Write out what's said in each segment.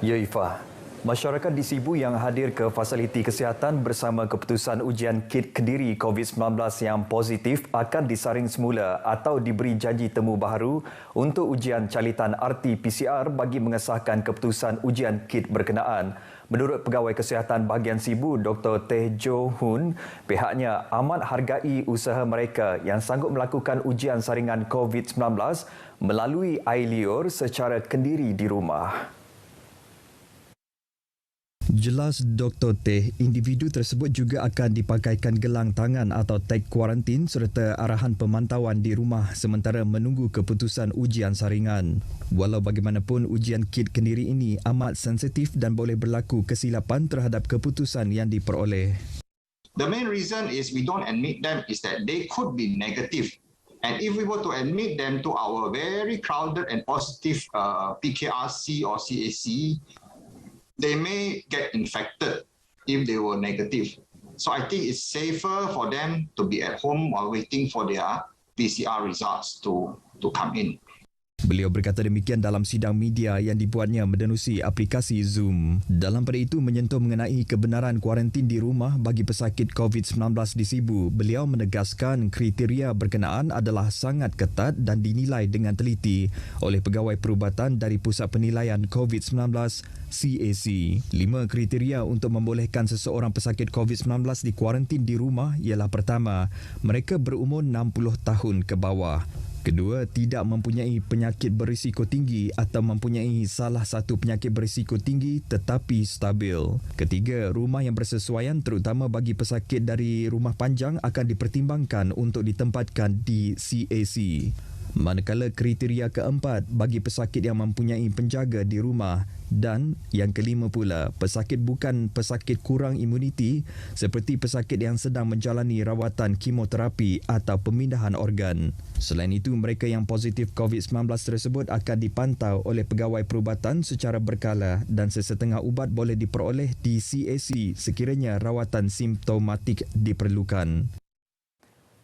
Ya Ifah, masyarakat di Sibu yang hadir ke fasiliti kesihatan bersama keputusan ujian kit Kediri COVID-19 yang positif akan disaring semula atau diberi janji temu baharu untuk ujian calitan RT-PCR bagi mengesahkan keputusan ujian kit berkenaan. Menurut Pegawai Kesihatan Bahagian Sibu, Dr. Teh Jo Hun, pihaknya amat hargai usaha mereka yang sanggup melakukan ujian saringan COVID-19 melalui air liur secara kendiri di rumah. Jelas Dr. Teh, individu tersebut juga akan dipakaikan gelang tangan atau tag kuarantin serta arahan pemantauan di rumah sementara menunggu keputusan ujian saringan. Walau bagaimanapun, ujian kit Kendiri ini amat sensitif dan boleh berlaku kesilapan terhadap keputusan yang diperoleh. The main reason is we don't admit them is that they could be negative. And if we were to admit them to our very crowded and positive PKRC or CAC, they may get infected if they were negative. So I think it's safer for them to be at home while waiting for their PCR results to come in. Beliau berkata demikian dalam sidang media yang dibuatnya menerusi aplikasi Zoom. Dalam pada itu menyentuh mengenai kebenaran kuarantin di rumah bagi pesakit COVID-19 di Sibu, beliau menegaskan kriteria berkenaan adalah sangat ketat dan dinilai dengan teliti oleh Pegawai Perubatan dari Pusat Penilaian COVID-19 CAC. 5 kriteria untuk membolehkan seseorang pesakit COVID-19 dikuarantin di rumah ialah: pertama, mereka berumur 60 tahun ke bawah. Kedua, tidak mempunyai penyakit berisiko tinggi atau mempunyai salah satu penyakit berisiko tinggi tetapi stabil. Ketiga, rumah yang bersesuaian terutama bagi pesakit dari rumah panjang akan dipertimbangkan untuk ditempatkan di CAC. Manakala kriteria keempat bagi pesakit yang mempunyai penjaga di rumah, dan yang kelima pula, pesakit bukan pesakit kurang imuniti seperti pesakit yang sedang menjalani rawatan kemoterapi atau pemindahan organ. Selain itu, mereka yang positif COVID-19 tersebut akan dipantau oleh Pegawai Perubatan secara berkala dan sesetengah ubat boleh diperoleh di CAC sekiranya rawatan simptomatik diperlukan.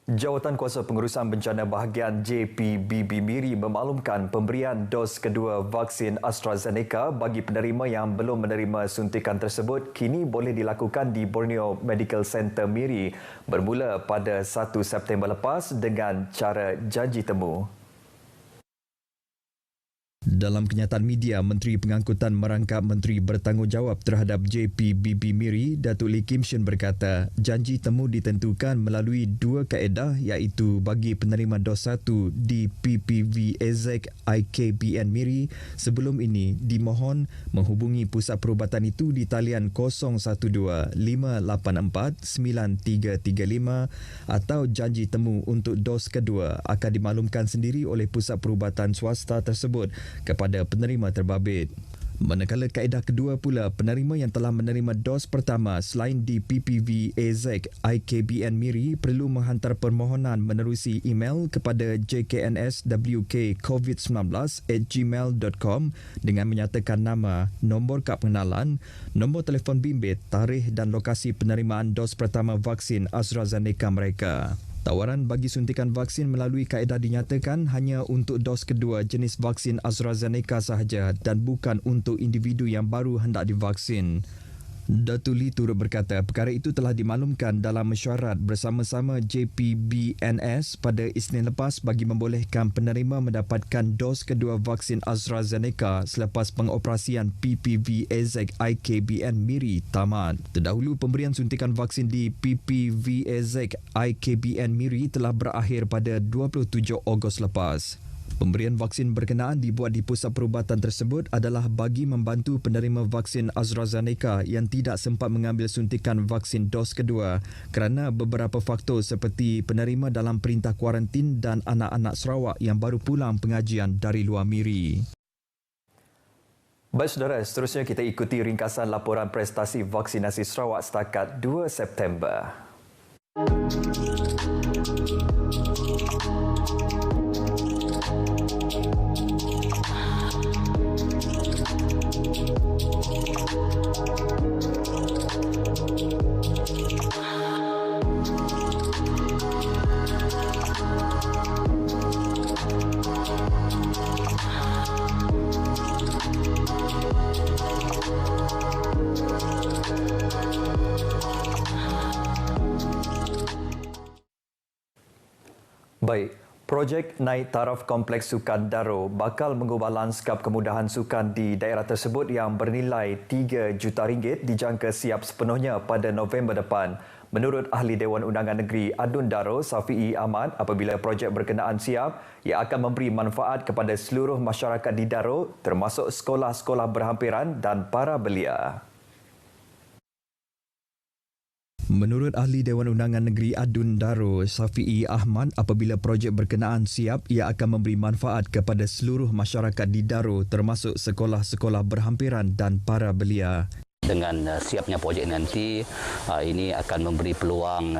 Jawatan Kuasa Pengurusan Bencana Bahagian JPBB Miri memaklumkan pemberian dos kedua vaksin AstraZeneca bagi penerima yang belum menerima suntikan tersebut kini boleh dilakukan di Borneo Medical Centre Miri bermula pada 1 September lepas dengan cara janji temu. Dalam kenyataan media, Menteri Pengangkutan Merangkap Menteri Bertanggungjawab terhadap JPBB Miri, Datuk Lee Kim Shin berkata, janji temu ditentukan melalui 2 kaedah iaitu bagi penerima dos 1 di PPV-AZEC IKBN Miri sebelum ini dimohon menghubungi pusat perubatan itu di talian 012-584-9335 atau janji temu untuk dos kedua akan dimaklumkan sendiri oleh pusat perubatan swasta tersebut kepada penerima terbabit. Manakala kaedah kedua pula, penerima yang telah menerima dos pertama selain di PPV-AZEC IKBN Miri perlu menghantar permohonan menerusi email kepada jknswkcovid19@gmail.com dengan menyatakan nama, nombor kad pengenalan, nombor telefon bimbit, tarikh dan lokasi penerimaan dos pertama vaksin AstraZeneca mereka. Tawaran bagi suntikan vaksin melalui kaedah dinyatakan hanya untuk dos kedua jenis vaksin AstraZeneca sahaja dan bukan untuk individu yang baru hendak divaksin. Datuk Lee turut berkata perkara itu telah dimaklumkan dalam mesyuarat bersama-sama JPBNS pada Isnin lepas bagi membolehkan penerima mendapatkan dos kedua vaksin AstraZeneca selepas pengoperasian PPV-AZEC IKBN Miri tamat. Terdahulu, pemberian suntikan vaksin di PPV-AZEC IKBN Miri telah berakhir pada 27 Ogos lepas. Pemberian vaksin berkenaan dibuat di pusat perubatan tersebut adalah bagi membantu penerima vaksin AstraZeneca yang tidak sempat mengambil suntikan vaksin dos kedua kerana beberapa faktor seperti penerima dalam perintah kuarantin dan anak-anak Sarawak yang baru pulang pengajian dari luar Miri. Baik saudara, seterusnya kita ikuti ringkasan laporan prestasi vaksinasi Sarawak setakat 2 September. Projek naik taraf Kompleks Sukan Daro bakal mengubah lanskap kemudahan sukan di daerah tersebut yang bernilai RM3 juta dijangka siap sepenuhnya pada November depan. Menurut Ahli Dewan Undangan Negeri Adun Daro, Safi'i Ahmad, apabila projek berkenaan siap, ia akan memberi manfaat kepada seluruh masyarakat di Daro termasuk sekolah-sekolah berhampiran dan para belia. Menurut Ahli Dewan Undangan Negeri Adun Daro, Safi'i Ahmad, apabila projek berkenaan siap, ia akan memberi manfaat kepada seluruh masyarakat di Daro termasuk sekolah-sekolah berhampiran dan para belia. Dengan siapnya projek nanti, ini akan memberi peluang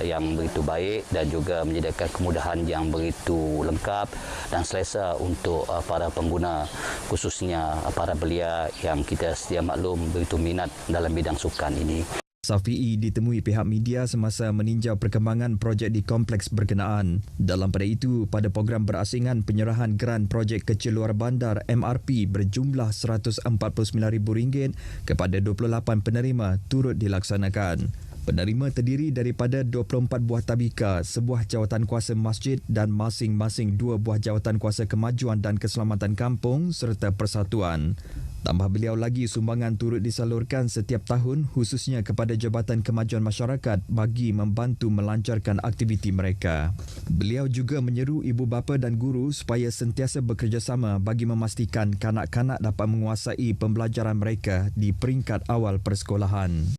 yang begitu baik dan juga menyediakan kemudahan yang begitu lengkap dan selesa untuk para pengguna, khususnya para belia yang kita sedia maklum begitu minat dalam bidang sukan ini. Safi'i ditemui pihak media semasa meninjau perkembangan projek di kompleks berkenaan. Dalam pada itu, pada program berasingan penyerahan geran projek kecil luar bandar MRP berjumlah RM149,000 kepada 28 penerima turut dilaksanakan. Penerima terdiri daripada 24 buah tabika, sebuah jawatan kuasa masjid dan masing-masing 2 buah jawatan kuasa kemajuan dan keselamatan kampung serta persatuan. Tambah beliau lagi, sumbangan turut disalurkan setiap tahun khususnya kepada Jabatan Kemajuan Masyarakat bagi membantu melancarkan aktiviti mereka. Beliau juga menyeru ibu bapa dan guru supaya sentiasa bekerjasama bagi memastikan kanak-kanak dapat menguasai pembelajaran mereka di peringkat awal persekolahan.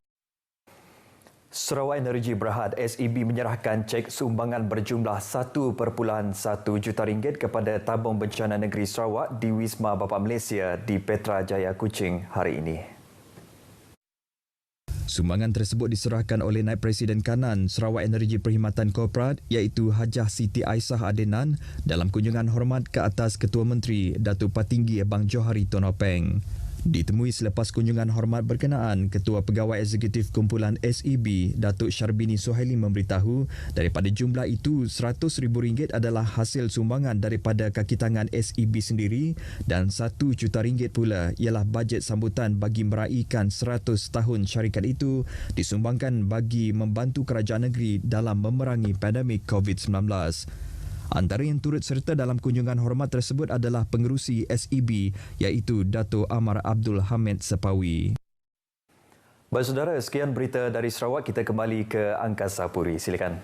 Sarawak Energy Berhad SEB menyerahkan cek sumbangan berjumlah RM1.1 juta kepada Tabung Bencana Negeri Sarawak di Wisma Bapa Malaysia di Petra Jaya Kuching hari ini. Sumbangan tersebut diserahkan oleh Naib Presiden Kanan Sarawak Energy Perkhidmatan Korporat iaitu Hajah Siti Aisyah Adenan dalam kunjungan hormat ke atas Ketua Menteri Datuk Patinggi Abang Johari Tonopeng. Ditemui selepas kunjungan hormat berkenaan, Ketua Pegawai Eksekutif Kumpulan SEB, Datuk Syarbini Suhaili memberitahu daripada jumlah itu RM100,000 adalah hasil sumbangan daripada kaki tangan SEB sendiri dan RM1 juta pula ialah bajet sambutan bagi meraihkan 100 tahun syarikat itu disumbangkan bagi membantu kerajaan negeri dalam memerangi pandemik COVID-19. Antara yang turut serta dalam kunjungan hormat tersebut adalah pengerusi SEB iaitu Dato' Amar Abdul Hamid Sepawi. Baik saudara, sekian berita dari Sarawak. Kita kembali ke Angkasa Puri. Silakan.